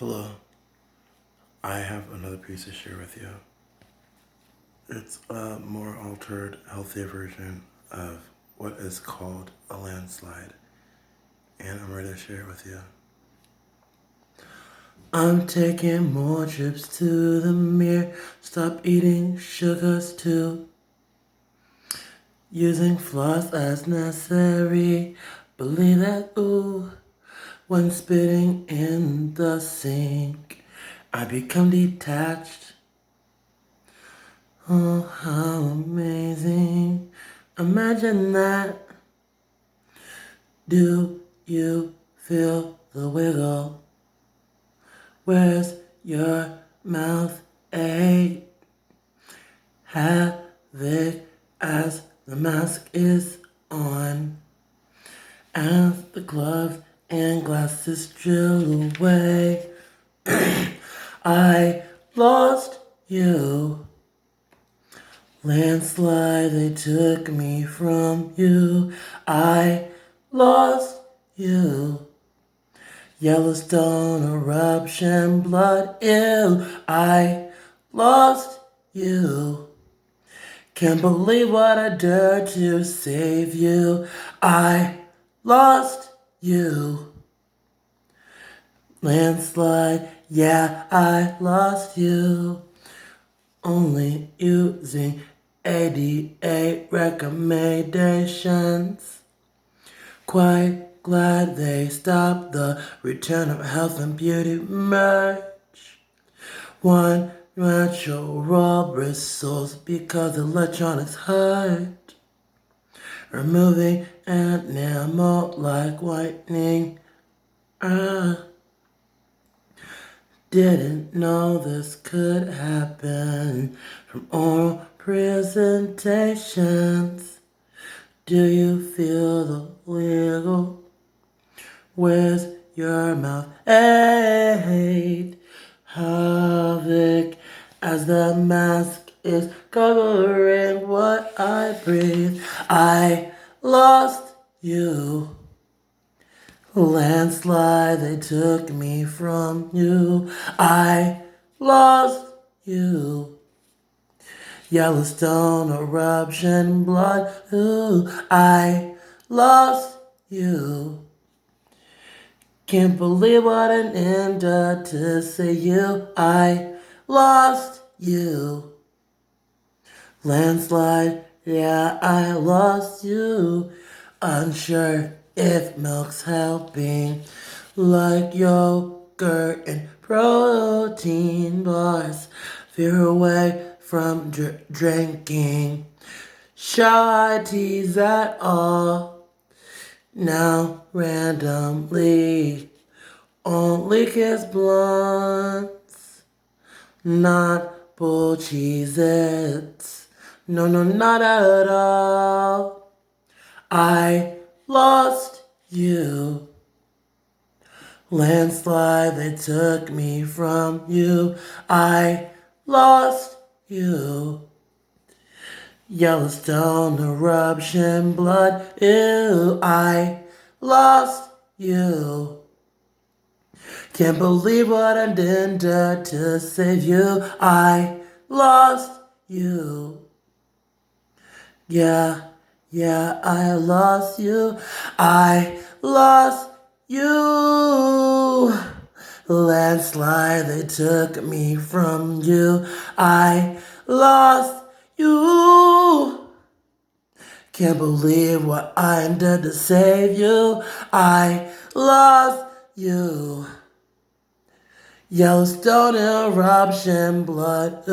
Hello, I have another piece to share with you. It's a more altered, healthier version of what is called a landslide, and I'm ready to share it with you. I'm taking more trips to the mirror, stop eating sugars too, using floss as necessary, believe that when spitting in the sink, I become detached. Oh, how amazing. Imagine that. Do you feel the wiggle? Where's your mouth ache? Havoc as the mask is on, as the gloves and glasses drill away. I lost you. Landslide, they took me from you. I lost you. Yellowstone eruption, blood ill. I lost you. Can't believe what I dared to save you. I lost you. Landslide, yeah, I lost you. Only using 88 recommendations. Quite glad they stopped the return of health and beauty merch. One natural bristles because electronics hurt. Removing enamel like whitening. Didn't know this could happen from oral presentations. Do you feel the wiggle? Where's your mouth ache? Havoc as the mask is covering what I breathe. I lost you. Landslide, they took me from you. I lost you. Yellowstone eruption, blood, I lost you. Can't believe what an end to say you. I lost you. Landslide, yeah, I lost you. Unsure if milk's helping, like yogurt and protein bars. Fear away from drinking. Shall I tease at all? Now randomly, only kiss blunts, not bull Cheez-Its. No, not at all. I lost you. Landslide, they took me from you. I lost you. Yellowstone eruption, blood, ew. I lost you. Can't believe what I did to save you. I lost you. Yeah, I lost you. I lost you. Landslide, they took me from you. I lost you. Can't believe what I did to save you. I lost you. Yellowstone eruption, blood,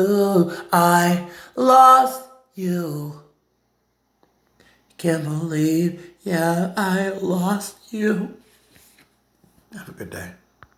I lost you. Can't believe, yeah, I lost you. Have a good day.